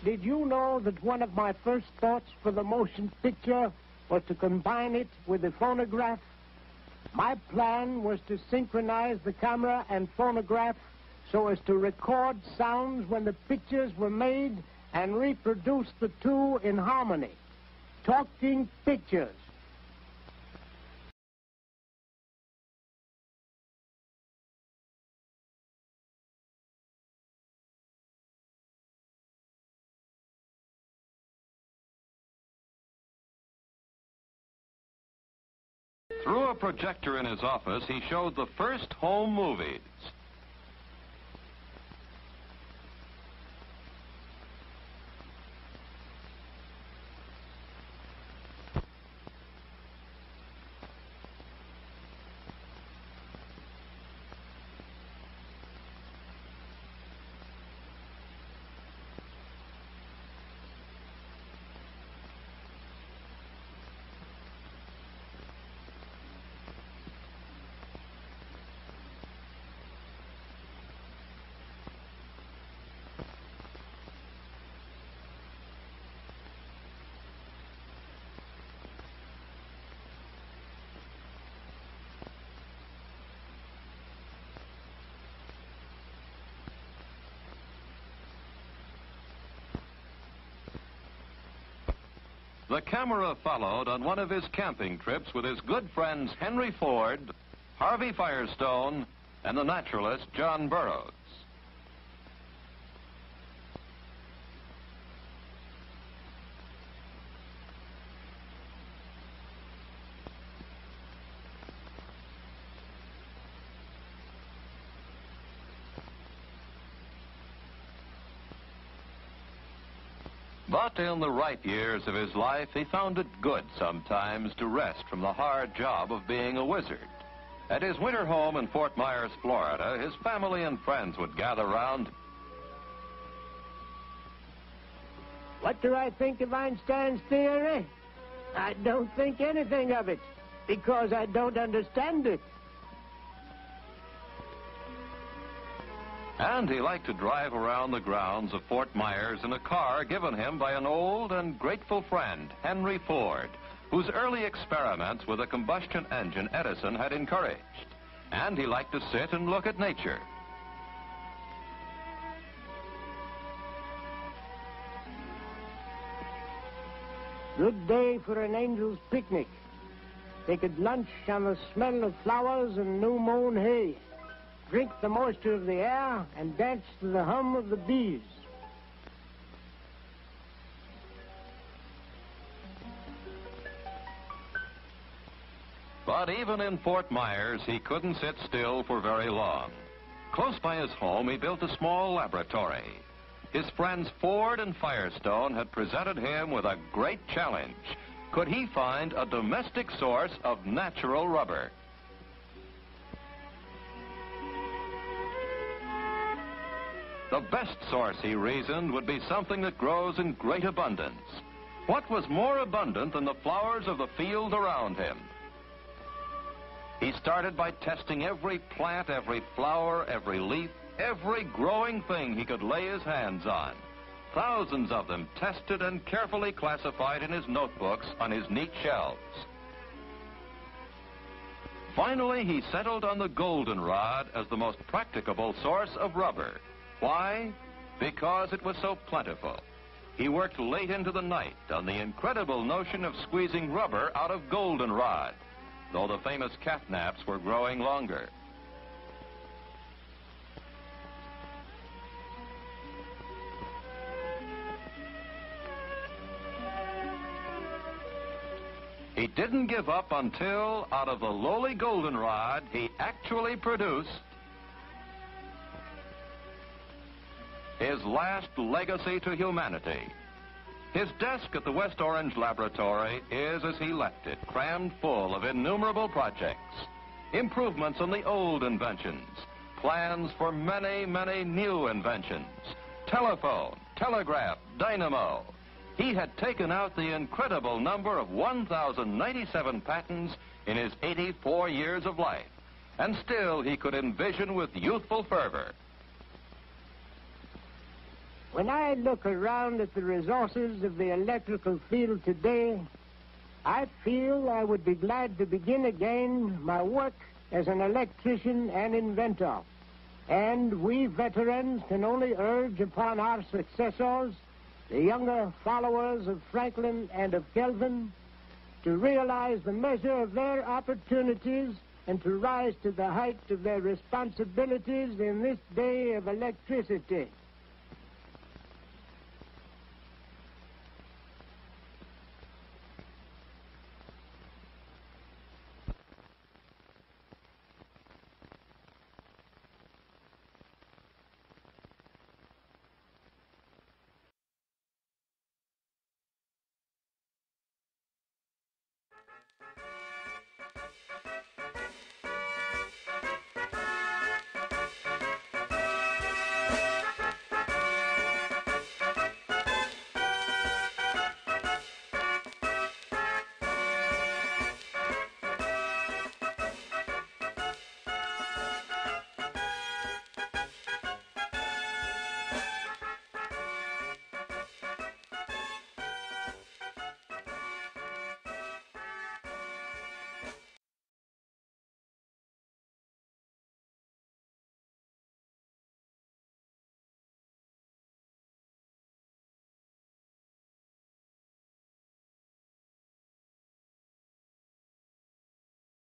Did you know that one of my first thoughts for the motion picture was to combine it with the phonograph? My plan was to synchronize the camera and phonograph so as to record sounds when the pictures were made and reproduce the two in harmony. Talking pictures. Through a projector in his office, he showed the first home movies. The camera followed on one of his camping trips with his good friends Henry Ford, Harvey Firestone, and the naturalist John Burroughs. But in the ripe years of his life, he found it good sometimes to rest from the hard job of being a wizard. At his winter home in Fort Myers, Florida, his family and friends would gather round. What do I think of Einstein's theory? I don't think anything of it, because I don't understand it. And he liked to drive around the grounds of Fort Myers in a car given him by an old and grateful friend, Henry Ford, whose early experiments with a combustion engine Edison had encouraged. And he liked to sit and look at nature. Good day for an angel's picnic. They could lunch on the smell of flowers and new mown hay, drink the moisture of the air, and dance to the hum of the bees. But even in Fort Myers, he couldn't sit still for very long. Close by his home, he built a small laboratory. His friends Ford and Firestone had presented him with a great challenge. Could he find a domestic source of natural rubber? The best source, he reasoned, would be something that grows in great abundance. What was more abundant than the flowers of the field around him? He started by testing every plant, every flower, every leaf, every growing thing he could lay his hands on. Thousands of them tested and carefully classified in his notebooks on his neat shelves. Finally, he settled on the goldenrod as the most practicable source of rubber. Why? Because it was so plentiful. He worked late into the night on the incredible notion of squeezing rubber out of goldenrod, though the famous catnaps were growing longer. He didn't give up until, out of the lowly goldenrod, he actually produced his last legacy to humanity. His desk at the West Orange Laboratory is, as he left it, crammed full of innumerable projects, improvements on the old inventions, plans for many, many new inventions, telephone, telegraph, dynamo. He had taken out the incredible number of 1,097 patents in his 84 years of life, and still he could envision with youthful fervor When I look around at the resources of the electrical field today, I feel I would be glad to begin again my work as an electrician and inventor. And we veterans can only urge upon our successors, the younger followers of Franklin and of Kelvin, to realize the measure of their opportunities and to rise to the height of their responsibilities in this day of electricity.